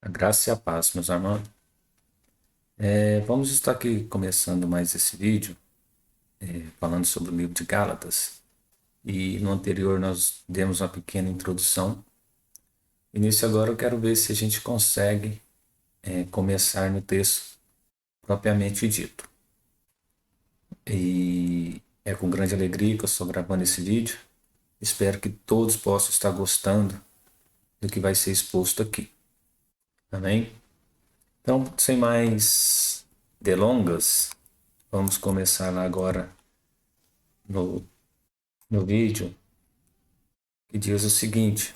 A graça e a paz, meus irmãos. Vamos estar aqui começando mais esse vídeo, falando sobre o livro de Gálatas. E no anterior nós demos uma pequena introdução. E nesse agora eu quero ver se a gente consegue começar no texto propriamente dito. E é com grande alegria que eu estou gravando esse vídeo. Espero que todos possam estar gostando do que vai ser exposto aqui. Amém? Então, sem mais delongas, vamos começar lá agora no, no vídeo, que diz o seguinte: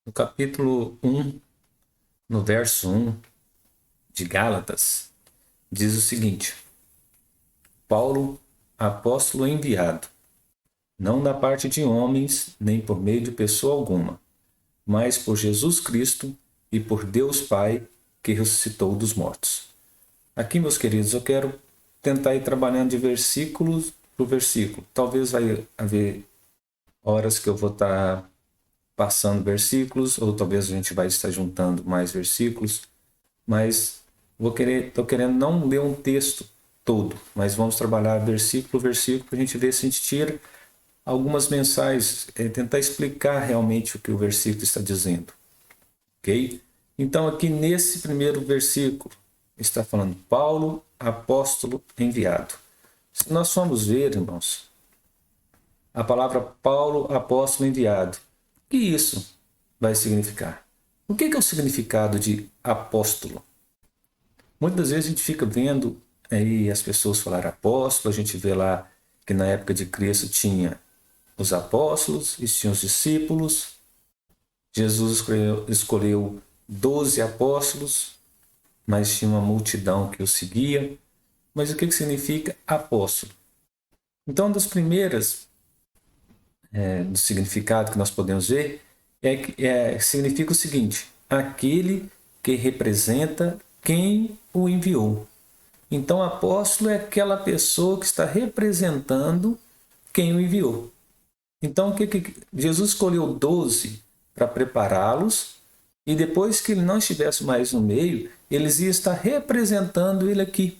no capítulo 1, no verso 1 de Gálatas, diz o seguinte: Paulo, apóstolo enviado, não da parte de homens, nem por meio de pessoa alguma, mas por Jesus Cristo e por Deus Pai, que ressuscitou dos mortos. Aqui, meus queridos, eu quero tentar ir trabalhando de versículo por versículo. Talvez vai haver horas que eu vou estar passando versículos, ou talvez a gente vai estar juntando mais versículos, mas estou querendo não ler um texto todo, mas vamos trabalhar versículo por versículo para a gente ver se a gente tira algumas mensagens, tentar explicar realmente o que o versículo está dizendo, ok? Então aqui nesse primeiro versículo está falando Paulo, apóstolo enviado. Se nós formos ver, irmãos, a palavra Paulo, apóstolo enviado, o que isso vai significar? O que é o significado de apóstolo? Muitas vezes a gente fica vendo aí as pessoas falar apóstolo, a gente vê lá que na época de Cristo tinha os apóstolos e tinha os discípulos. Jesus escolheu 12 apóstolos, mas tinha uma multidão que o seguia. Mas o que significa apóstolo? Então, das primeiras do significado que nós podemos ver significa o seguinte: aquele que representa quem o enviou. Então, apóstolo é aquela pessoa que está representando quem o enviou. Então, Jesus escolheu 12 para prepará-los, e depois que ele não estivesse mais no meio, eles iam estar representando ele aqui.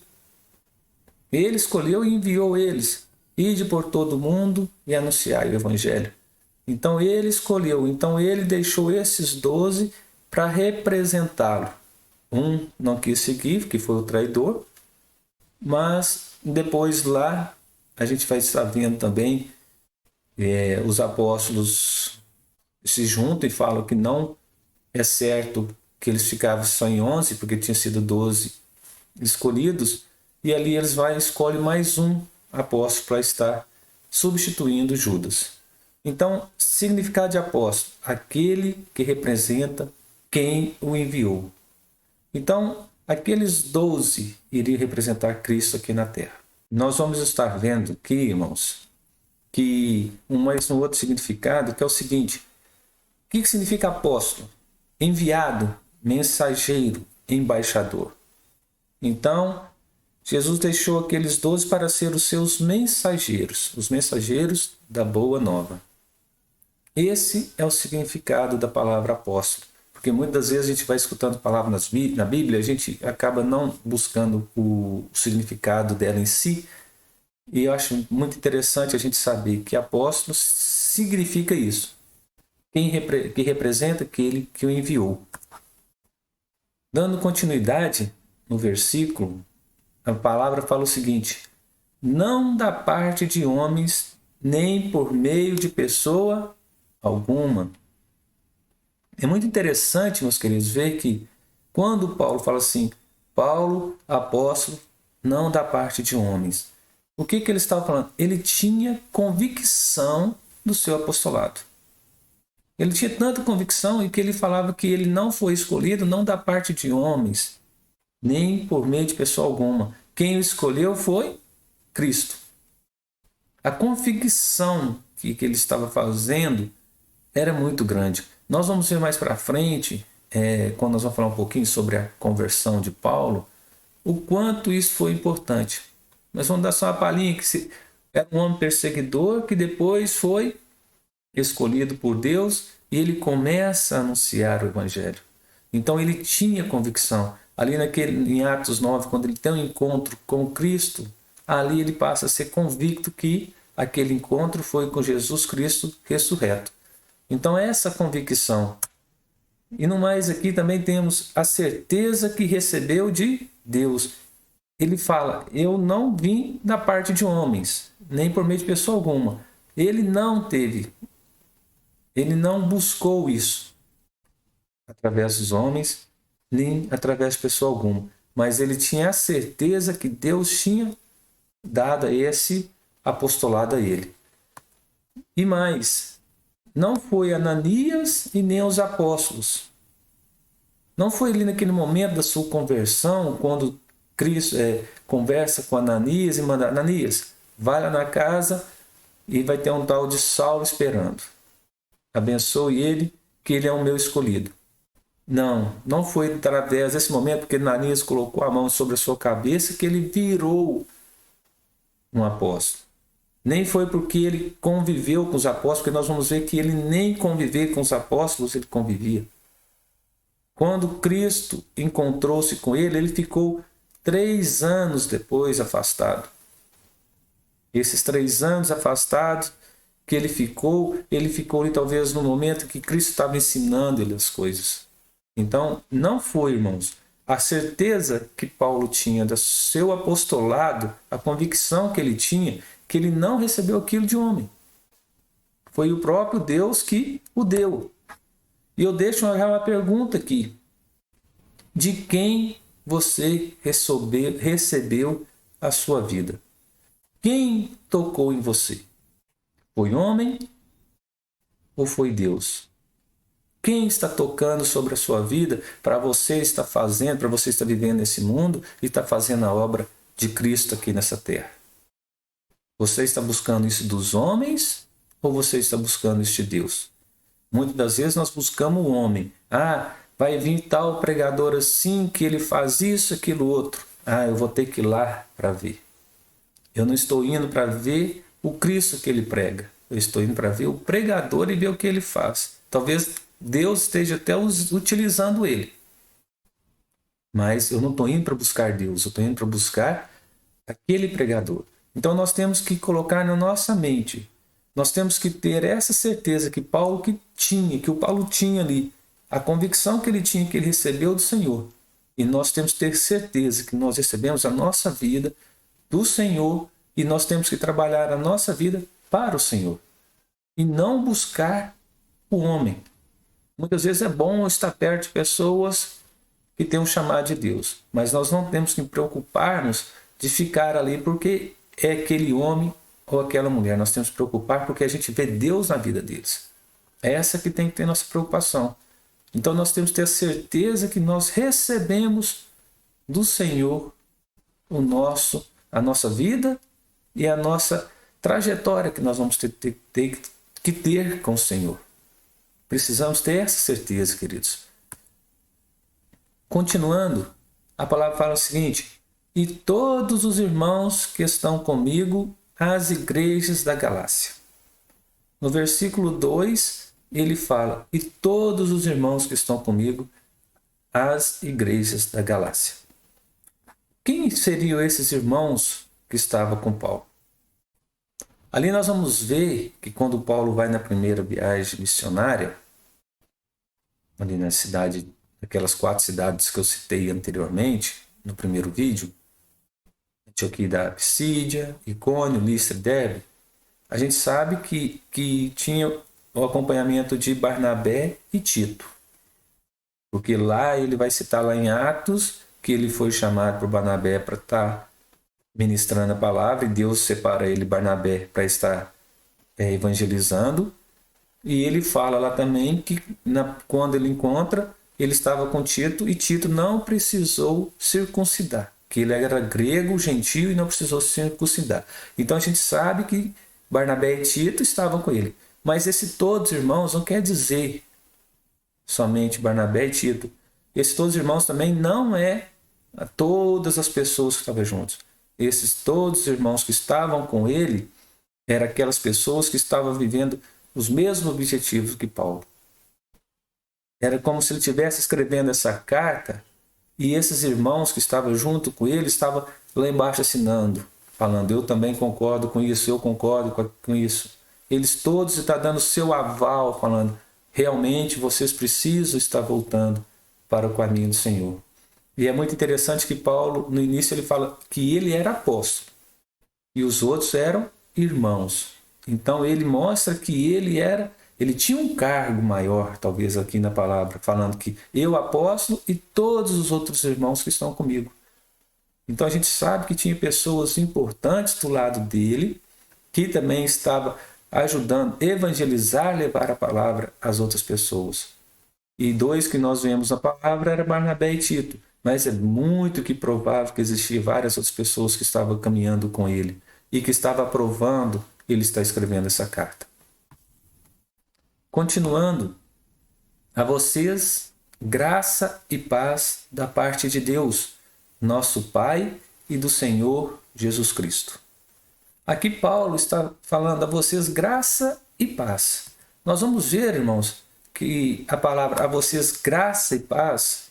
Ele escolheu e enviou eles. Ide por todo o mundo e anunciai o evangelho. Então ele escolheu, então ele deixou esses 12 para representá-lo. Um não quis seguir, que foi o traidor, mas depois lá a gente vai estar vendo também os apóstolos se juntam e falam que não é certo que eles ficavam só em 11, porque tinham sido 12 escolhidos, e ali eles vão e escolhem mais um apóstolo para estar substituindo Judas. Então, significado de apóstolo: aquele que representa quem o enviou. Então, aqueles 12 iriam representar Cristo aqui na terra. Nós vamos estar vendo aqui, irmãos, que um outro significado, que é o seguinte: o que significa apóstolo? Enviado, mensageiro, embaixador. Então, Jesus deixou aqueles 12 para ser os seus mensageiros, os mensageiros da boa nova. Esse é o significado da palavra apóstolo. Porque muitas vezes a gente vai escutando palavras na Bíblia, a gente acaba não buscando o significado dela em si. E eu acho muito interessante a gente saber que apóstolo significa isso. Que representa aquele que o enviou. Dando continuidade no versículo, a palavra fala o seguinte: não da parte de homens, nem por meio de pessoa alguma. É muito interessante, meus queridos, ver que quando Paulo fala assim, Paulo, apóstolo, não da parte de homens, o que ele estava falando? Ele tinha convicção do seu apostolado. Ele tinha tanta convicção e que ele falava que ele não foi escolhido não da parte de homens, nem por meio de pessoa alguma. Quem o escolheu foi Cristo. A convicção que ele estava fazendo era muito grande. Nós vamos ver mais para frente, quando nós vamos falar um pouquinho sobre a conversão de Paulo, o quanto isso foi importante. Mas vamos dar só uma palhinha que era um homem perseguidor que depois foi escolhido por Deus e ele começa a anunciar o evangelho. Então ele tinha convicção. Ali em Atos 9, quando ele tem um encontro com Cristo, ali ele passa a ser convicto que aquele encontro foi com Jesus Cristo ressurreto. Então essa convicção. E no mais aqui também temos a certeza que recebeu de Deus. Ele fala, eu não vim da parte de homens, nem por meio de pessoa alguma. Ele não buscou isso através dos homens, nem através de pessoa alguma. Mas ele tinha a certeza que Deus tinha dado esse apostolado a ele. E mais, não foi Ananias e nem os apóstolos. Não foi ali naquele momento da sua conversão, quando Cristo conversa com Ananias e manda, Ananias, vai lá na casa e vai ter um tal de Saulo esperando. Abençoe ele, que ele é o meu escolhido. Não foi através desse momento, porque Ananias colocou a mão sobre a sua cabeça, que ele virou um apóstolo. Nem foi porque ele conviveu com os apóstolos, porque nós vamos ver que ele nem conviver com os apóstolos, ele convivia. Quando Cristo encontrou-se com ele ficou 3 anos depois afastado. Esses 3 anos afastados que ele ficou ali talvez no momento que Cristo estava ensinando ele as coisas. Então, não foi, irmãos, a certeza que Paulo tinha do seu apostolado, a convicção que ele tinha, que ele não recebeu aquilo de homem. Foi o próprio Deus que o deu. E eu deixo uma pergunta aqui. De quem você recebeu a sua vida? Quem tocou em você? Foi homem ou foi Deus? Quem está tocando sobre a sua vida para você estar fazendo, para você estar vivendo nesse mundo e estar fazendo a obra de Cristo aqui nessa terra? Você está buscando isso dos homens ou você está buscando isso de Deus? Muitas das vezes nós buscamos o homem. Vai vir tal pregador assim, que ele faz isso, aquilo, outro. Eu vou ter que ir lá para ver. Eu não estou indo para ver o Cristo que ele prega. Eu estou indo para ver o pregador e ver o que ele faz. Talvez Deus esteja até utilizando ele. Mas eu não estou indo para buscar Deus, eu estou indo para buscar aquele pregador. Então nós temos que colocar na nossa mente, nós temos que ter essa certeza que o Paulo tinha ali, a convicção que ele tinha, que ele recebeu do Senhor. E nós temos que ter certeza que nós recebemos a nossa vida do Senhor e nós temos que trabalhar a nossa vida para o Senhor. E não buscar o homem. Muitas vezes é bom estar perto de pessoas que têm um chamado de Deus, mas nós não temos que preocupar-nos de ficar ali porque é aquele homem ou aquela mulher. Nós temos que preocupar porque a gente vê Deus na vida deles. É essa que tem que ter nossa preocupação. Então nós temos que ter a certeza que nós recebemos do Senhor a nossa vida e a nossa trajetória que nós vamos ter que ter com o Senhor. Precisamos ter essa certeza, queridos. Continuando, a palavra fala o seguinte: e todos os irmãos que estão comigo às igrejas da Galácia. No versículo 2, ele fala: e todos os irmãos que estão comigo às igrejas da Galácia. Quem seriam esses irmãos que estavam com Paulo? Ali nós vamos ver que quando Paulo vai na primeira viagem missionária, ali na cidade, aquelas 4 cidades que eu citei anteriormente, no primeiro vídeo, Antioquia da Psídia, Icônio, Listra e Derbe, a gente sabe que tinha o acompanhamento de Barnabé e Tito. Porque lá ele vai citar lá em Atos que ele foi chamado por Barnabé para estar ministrando a palavra e Deus separa ele, Barnabé, para estar evangelizando. E ele fala lá também que quando ele encontra, ele estava com Tito e Tito não precisou circuncidar, que ele era grego, gentil e não precisou circuncidar. Então a gente sabe que Barnabé e Tito estavam com ele. Mas esse todos irmãos não quer dizer somente Barnabé e Tito. Esse todos irmãos também não é a todas as pessoas que estavam juntos. Esses todos irmãos que estavam com ele eram aquelas pessoas que estavam vivendo os mesmos objetivos que Paulo. Era como se ele estivesse escrevendo essa carta e esses irmãos que estavam junto com ele estavam lá embaixo assinando, falando, eu também concordo com isso, eu concordo com isso. Eles todos estão dando seu aval, falando, realmente vocês precisam estar voltando para o caminho do Senhor. E é muito interessante que Paulo, no início, ele fala que ele era apóstolo e os outros eram irmãos. Então ele mostra que ele tinha um cargo maior, talvez aqui na palavra, falando que eu apóstolo e todos os outros irmãos que estão comigo. Então a gente sabe que tinha pessoas importantes do lado dele, que também estava ajudando a evangelizar, levar a palavra às outras pessoas. E dois que nós vemos na palavra era Barnabé e Tito, mas é muito que provável que existiam várias outras pessoas que estavam caminhando com ele e que estavam aprovando ele estar escrevendo essa carta. Continuando, a vocês graça e paz da parte de Deus, nosso Pai e do Senhor Jesus Cristo. Aqui Paulo está falando a vocês graça e paz. Nós vamos ver, irmãos, que a palavra a vocês graça e paz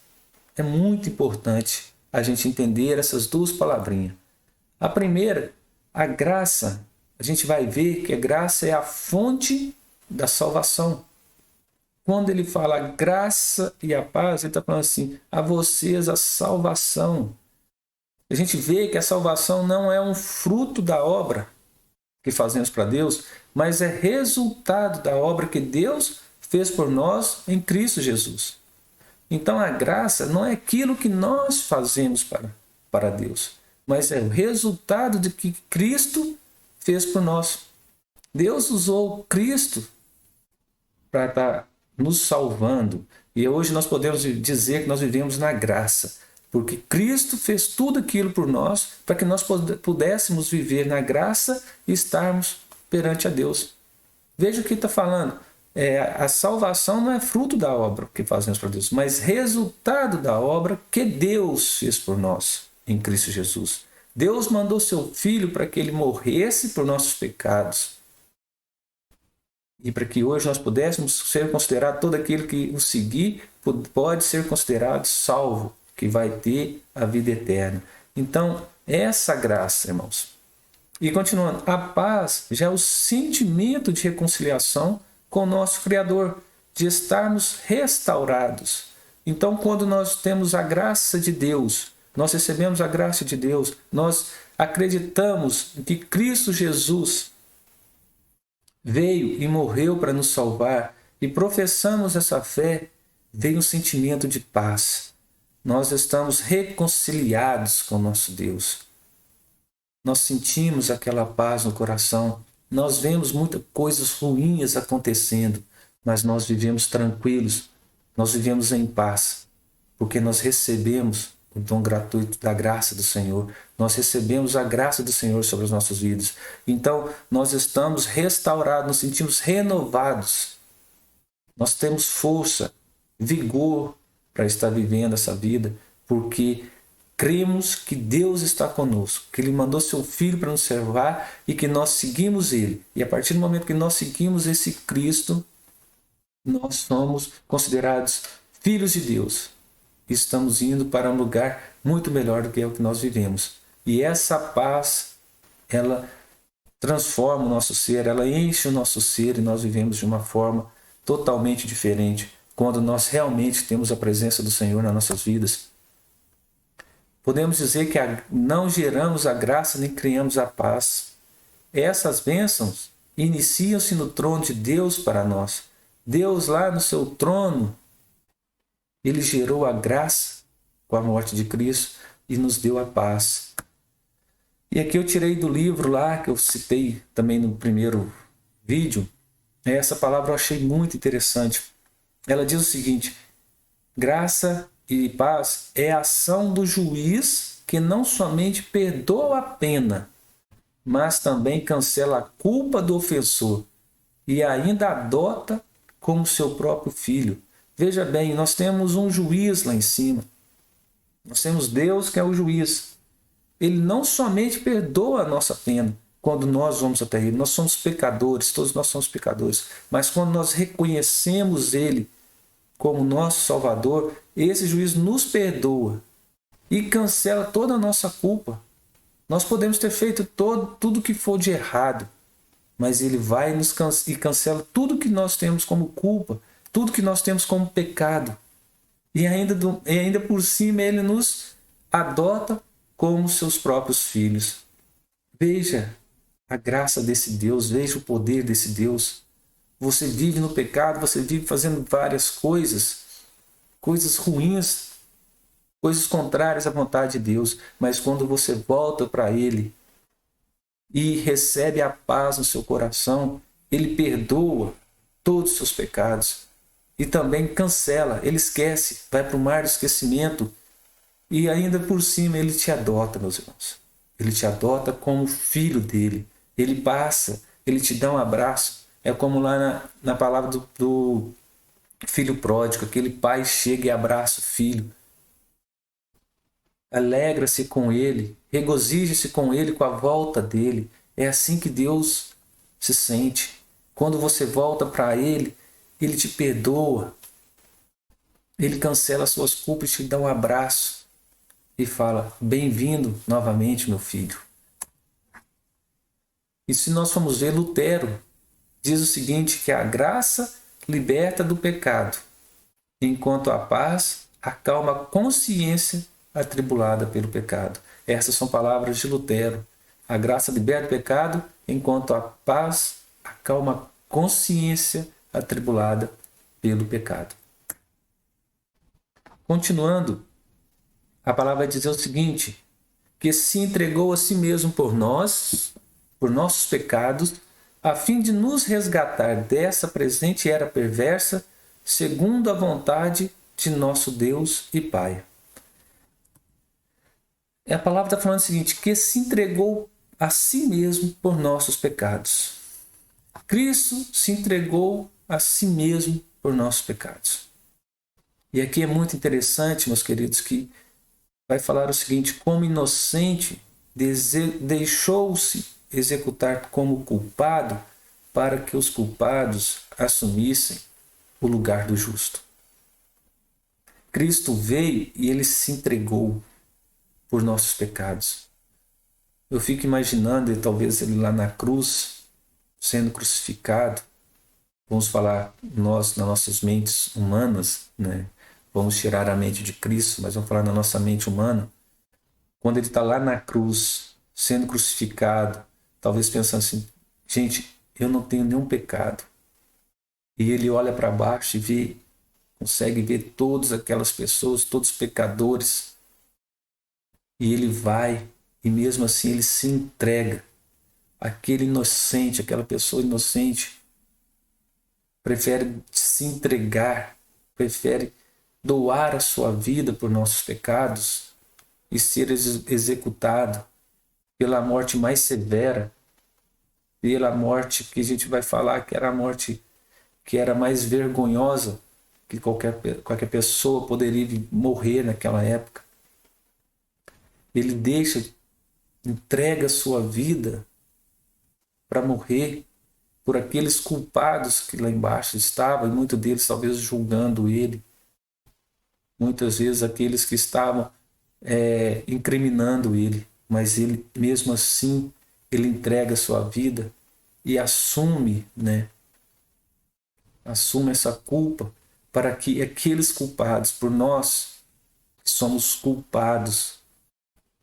é muito importante a gente entender essas duas palavrinhas. A primeira, a graça, a gente vai ver que a graça é a fonte da salvação. Quando ele fala a graça e a paz, ele está falando assim, a vocês a salvação. A gente vê que a salvação não é um fruto da obra que fazemos para Deus, mas é resultado da obra que Deus fez por nós em Cristo Jesus. Então a graça não é aquilo que nós fazemos para Deus, mas é o resultado de que Cristo fez por nós. Deus usou Cristo para estar nos salvando. E hoje nós podemos dizer que nós vivemos na graça, porque Cristo fez tudo aquilo por nós para que nós pudéssemos viver na graça e estarmos perante a Deus. Veja o que está falando. A salvação não é fruto da obra que fazemos para Deus, mas resultado da obra que Deus fez por nós em Cristo Jesus. Deus mandou seu Filho para que ele morresse por nossos pecados e para que hoje nós pudéssemos ser considerados, todo aquele que o seguir pode ser considerado salvo, que vai ter a vida eterna. Então, essa graça, irmãos. E continuando, a paz já é o sentimento de reconciliação com o nosso Criador, de estarmos restaurados. Então, quando nós temos a graça de Deus, nós recebemos a graça de Deus, nós acreditamos que Cristo Jesus veio e morreu para nos salvar e professamos essa fé, vem um sentimento de paz. Nós estamos reconciliados com o nosso Deus. Nós sentimos aquela paz no coração. Nós vemos muitas coisas ruins acontecendo, mas nós vivemos tranquilos, nós vivemos em paz, porque nós recebemos o dom gratuito da graça do Senhor. Nós recebemos a graça do Senhor sobre as nossas vidas. Então, nós estamos restaurados, nos sentimos renovados. Nós temos força, vigor para estar vivendo essa vida, porque cremos que Deus está conosco, que Ele mandou seu Filho para nos salvar e que nós seguimos Ele. E a partir do momento que nós seguimos esse Cristo, nós somos considerados filhos de Deus. Estamos indo para um lugar muito melhor do que é o que nós vivemos. E essa paz, ela transforma o nosso ser, ela enche o nosso ser e nós vivemos de uma forma totalmente diferente quando nós realmente temos a presença do Senhor nas nossas vidas. Podemos dizer que não geramos a graça nem criamos a paz. Essas bênçãos iniciam-se no trono de Deus para nós. Deus lá no seu trono, Ele gerou a graça com a morte de Cristo e nos deu a paz. E aqui eu tirei do livro lá, que eu citei também no primeiro vídeo, essa palavra eu achei muito interessante. Ela diz o seguinte: graça e paz é a ação do juiz que não somente perdoa a pena, mas também cancela a culpa do ofensor e ainda adota como seu próprio filho. Veja bem, nós temos um juiz lá em cima. Nós temos Deus que é o juiz. Ele não somente perdoa a nossa pena, quando nós vamos até Ele. Nós somos pecadores, todos nós somos pecadores. Mas quando nós reconhecemos Ele como nosso Salvador, esse juiz nos perdoa e cancela toda a nossa culpa. Nós podemos ter feito tudo que for de errado, mas Ele vai e cancela tudo que nós temos como culpa, tudo que nós temos como pecado. E ainda por cima Ele nos adota como seus próprios filhos. Veja a graça desse Deus, veja o poder desse Deus. Você vive no pecado, você vive fazendo várias coisas ruins, coisas contrárias à vontade de Deus, mas quando você volta para Ele e recebe a paz no seu coração, Ele perdoa todos os seus pecados e também cancela, Ele esquece, vai para o mar do esquecimento e ainda por cima Ele te adota, meus irmãos. Ele te adota como filho dele. Ele passa, Ele te dá um abraço. É como lá na palavra do filho pródigo, aquele pai chega e abraça o filho. Alegra-se com ele, regozija-se com ele, com a volta dele. É assim que Deus se sente. Quando você volta para Ele, Ele te perdoa. Ele cancela as suas culpas e te dá um abraço. E fala, bem-vindo novamente, meu filho. E se nós formos ver, Lutero diz o seguinte, que a graça liberta do pecado, enquanto a paz acalma a consciência atribulada pelo pecado. Essas são palavras de Lutero. A graça liberta do pecado, enquanto a paz acalma a consciência atribulada pelo pecado. Continuando, a palavra vai dizer o seguinte, que se entregou a si mesmo por nós, por nossos pecados, a fim de nos resgatar dessa presente era perversa, segundo a vontade de nosso Deus e Pai. A palavra está falando o seguinte, que se entregou a si mesmo por nossos pecados. Cristo se entregou a si mesmo por nossos pecados. E aqui é muito interessante, meus queridos, que vai falar o seguinte, como inocente deixou-se executar como culpado para que os culpados assumissem o lugar do justo. Cristo veio e Ele se entregou por nossos pecados. Eu fico imaginando, talvez Ele lá na cruz, sendo crucificado, vamos falar nós, nas nossas mentes humanas, né? Vamos tirar a mente de Cristo, mas vamos falar na nossa mente humana. Quando Ele está lá na cruz, sendo crucificado, talvez pensando assim, gente, eu não tenho nenhum pecado. E Ele olha para baixo e consegue ver todas aquelas pessoas, todos os pecadores. E Ele vai, e mesmo assim Ele se entrega. Aquele inocente, aquela pessoa inocente, prefere se entregar, prefere doar a sua vida por nossos pecados e ser executado pela morte mais severa, pela morte que a gente vai falar que era a morte que era mais vergonhosa que qualquer pessoa poderia morrer naquela época. Ele entrega a sua vida para morrer por aqueles culpados que lá embaixo estavam, e muitos deles talvez julgando ele. Muitas vezes aqueles que estavam incriminando ele, mas ele mesmo assim, ele entrega a sua vida e assume essa culpa para que aqueles culpados, por nós que somos culpados,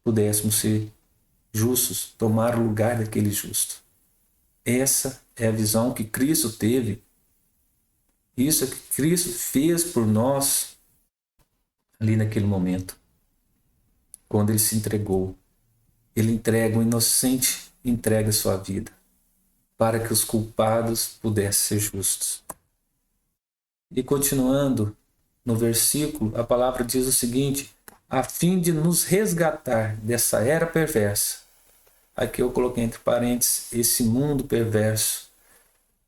pudéssemos ser justos, tomar o lugar daquele justo. Essa é a visão que Cristo teve. Isso é que Cristo fez por nós ali naquele momento. Quando Ele se entregou. Ele entrega, o inocente entrega a sua vida para que os culpados pudessem ser justos. E continuando no versículo, a palavra diz o seguinte, a fim de nos resgatar dessa era perversa. Aqui eu coloquei entre parênteses esse mundo perverso.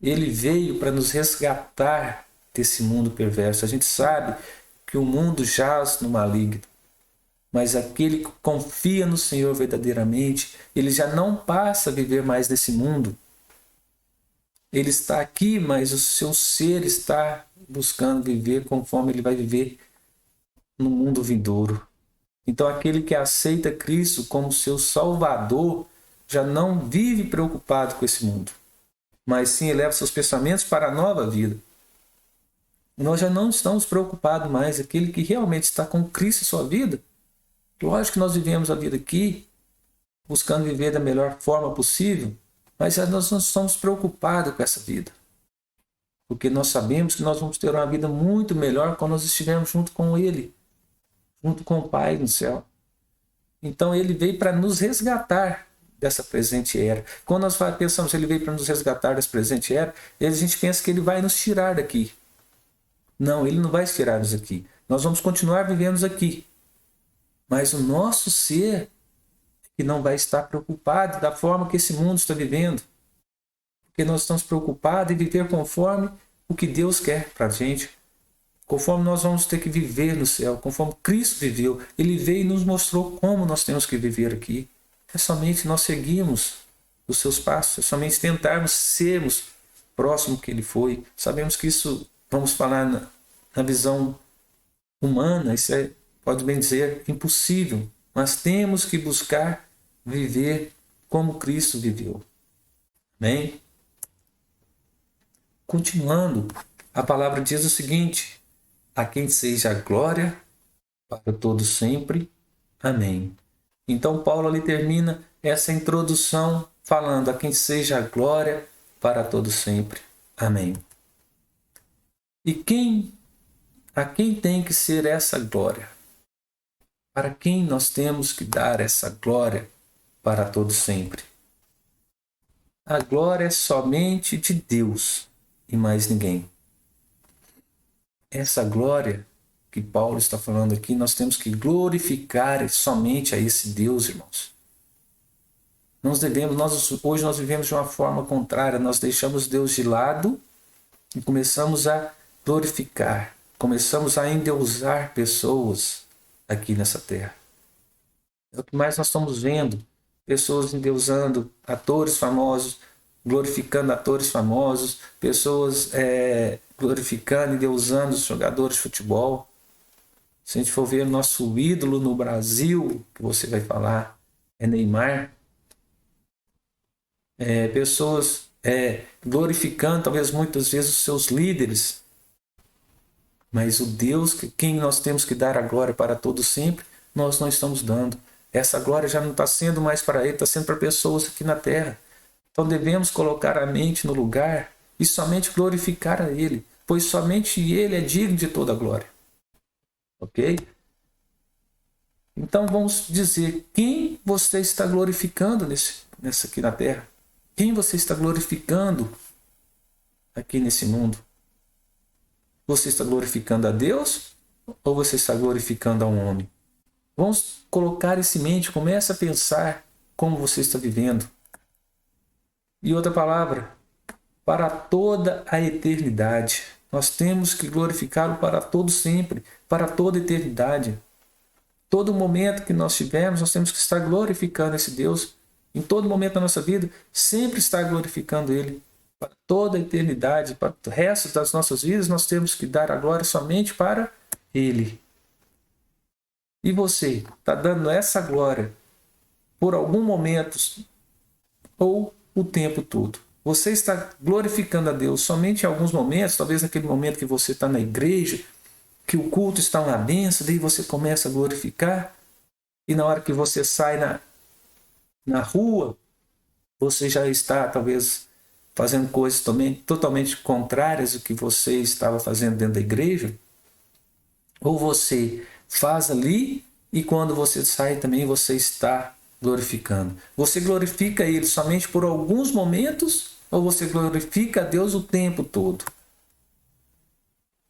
Ele veio para nos resgatar desse mundo perverso. A gente sabe que o mundo jaz no maligno, Mas aquele que confia no Senhor verdadeiramente, ele já não passa a viver mais nesse mundo. Ele está aqui, mas o seu ser está buscando viver conforme ele vai viver no mundo vindouro. Então, aquele que aceita Cristo como seu Salvador já não vive preocupado com esse mundo, mas sim eleva seus pensamentos para a nova vida. Nós já não estamos preocupados mais. Aquele que realmente está com Cristo em sua vida, lógico que nós vivemos a vida aqui, buscando viver da melhor forma possível, mas nós não estamos preocupados com essa vida. Porque nós sabemos que nós vamos ter uma vida muito melhor quando nós estivermos junto com Ele, junto com o Pai no céu. Então Ele veio para nos resgatar dessa presente era. Quando nós pensamos que Ele veio para nos resgatar dessa presente era, a gente pensa que Ele vai nos tirar daqui. Não, Ele não vai tirar-nos aqui. Nós vamos continuar vivendo aqui. Mas o nosso ser que não vai estar preocupado da forma que esse mundo está vivendo. Porque nós estamos preocupados em viver conforme o que Deus quer para a gente. Conforme nós vamos ter que viver no céu, conforme Cristo viveu. Ele veio e nos mostrou como nós temos que viver aqui. É somente nós seguirmos os seus passos, é somente tentarmos sermos próximo que Ele foi. Sabemos que isso, vamos falar na visão humana, isso é, pode bem dizer, impossível. Mas temos que buscar viver como Cristo viveu. Amém? Continuando, a palavra diz o seguinte: a quem seja a glória para todos sempre. Amém. Então Paulo ali termina essa introdução falando: a quem seja a glória para todos sempre. Amém. E a quem tem que ser essa glória? Para quem nós temos que dar essa glória para todos sempre? A glória é somente de Deus e mais ninguém. Essa glória que Paulo está falando aqui, nós temos que glorificar somente a esse Deus, irmãos. Hoje nós vivemos de uma forma contrária, nós deixamos Deus de lado e começamos a glorificar, começamos a endeusar pessoas aqui nessa terra. É o que mais nós estamos vendo, pessoas endeusando atores famosos, glorificando atores famosos, pessoas glorificando e endeusando os jogadores de futebol. Se a gente for ver o nosso ídolo no Brasil, que você vai falar, é Neymar. Pessoas glorificando, talvez muitas vezes, os seus líderes. Mas o Deus, quem nós temos que dar a glória para todos sempre, nós não estamos dando. Essa glória já não está sendo mais para Ele, está sendo para pessoas aqui na terra. Então devemos colocar a mente no lugar e somente glorificar a Ele, pois somente Ele é digno de toda a glória. Ok? Então vamos dizer, quem você está glorificando nessa aqui na terra? Quem você está glorificando aqui nesse mundo? Você está glorificando a Deus ou você está glorificando a um homem? Vamos colocar isso em mente, comece a pensar como você está vivendo. E outra palavra, para toda a eternidade. Nós temos que glorificá-lo para todo sempre, para toda a eternidade. Todo momento que nós tivermos, nós temos que estar glorificando esse Deus. Em todo momento da nossa vida, sempre estar glorificando Ele. Para toda a eternidade, para o resto das nossas vidas, nós temos que dar a glória somente para Ele. E você está dando essa glória por algum momento ou o tempo todo? Você está glorificando a Deus somente em alguns momentos, talvez naquele momento que você está na igreja, que o culto está uma benção, daí você começa a glorificar, e na hora que você sai na rua, você já está talvez fazendo coisas também totalmente contrárias ao que você estava fazendo dentro da igreja, ou você faz ali e quando você sai também você está glorificando. Você glorifica Ele somente por alguns momentos ou você glorifica a Deus o tempo todo?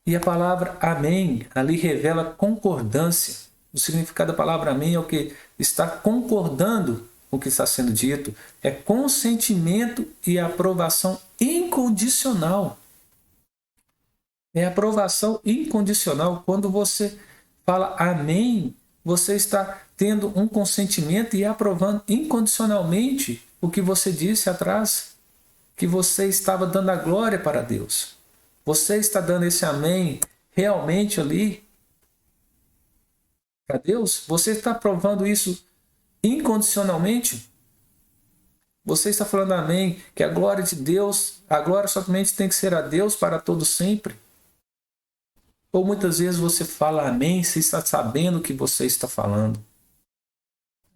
E a palavra amém ali revela concordância. O significado da palavra amém é o que está concordando com o que está sendo dito. É consentimento e aprovação incondicional. É aprovação incondicional. Quando você fala amém, você está tendo um consentimento e aprovando incondicionalmente o que você disse atrás, que você estava dando a glória para Deus. Você está dando esse amém realmente ali para Deus? Você está aprovando isso incondicionalmente? Você está falando amém, que a glória de Deus, a glória somente tem que ser a Deus para todo sempre? Ou muitas vezes você fala amém, você está sabendo o que você está falando.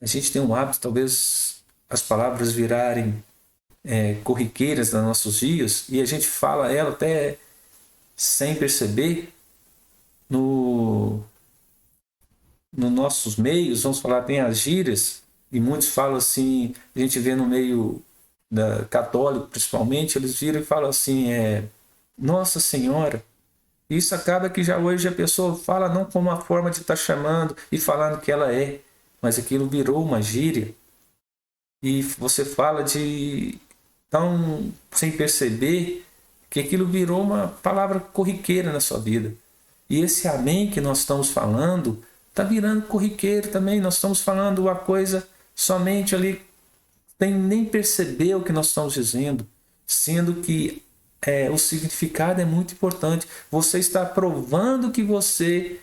A gente tem um hábito, talvez as palavras virarem corriqueiras nos nossos dias, e a gente fala ela até sem perceber. Nos nossos meios, vamos falar, tem as gírias, e muitos falam assim, a gente vê no meio católico principalmente, eles viram e falam assim, Nossa Senhora. Isso acaba que já hoje a pessoa fala não como uma forma de estar chamando e falando que ela é, mas aquilo virou uma gíria. E você fala de tão sem perceber que aquilo virou uma palavra corriqueira na sua vida. E esse amém que nós estamos falando está virando corriqueiro também. Nós estamos falando uma coisa somente ali, sem nem perceber o que nós estamos dizendo, sendo que o significado é muito importante. Você está provando o que você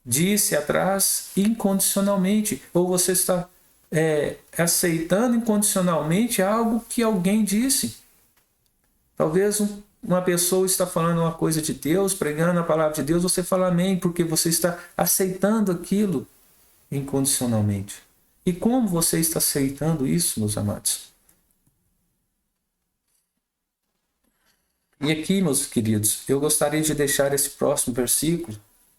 disse atrás incondicionalmente, ou você está aceitando incondicionalmente algo que alguém disse. Talvez uma pessoa está falando uma coisa de Deus, pregando a palavra de Deus, você fala amém, porque você está aceitando aquilo incondicionalmente. E como você está aceitando isso, meus amados? E aqui, meus queridos, eu gostaria de deixar esse próximo versículo,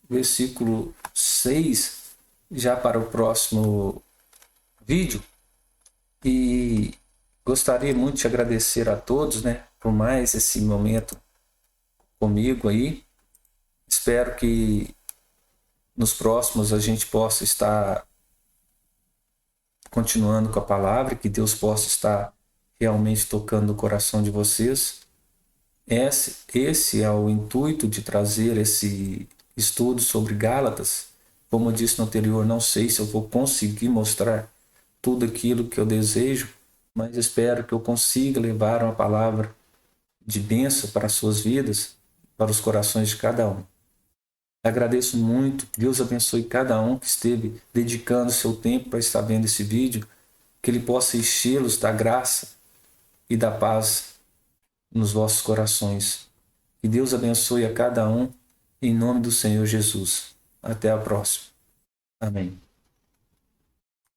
versículo 6, já para o próximo vídeo. E gostaria muito de agradecer a todos, né, por mais esse momento comigo aí. Espero que nos próximos a gente possa estar continuando com a palavra, que Deus possa estar realmente tocando no coração de vocês. Esse é o intuito de trazer esse estudo sobre Gálatas. Como eu disse no anterior, não sei se eu vou conseguir mostrar tudo aquilo que eu desejo, mas espero que eu consiga levar uma palavra de bênção para as suas vidas, para os corações de cada um. Agradeço muito, Deus abençoe cada um que esteve dedicando seu tempo para estar vendo esse vídeo, que Ele possa enchê-los da graça e da paz nos vossos corações. Que Deus abençoe a cada um, em nome do Senhor Jesus. Até a próxima. Amém.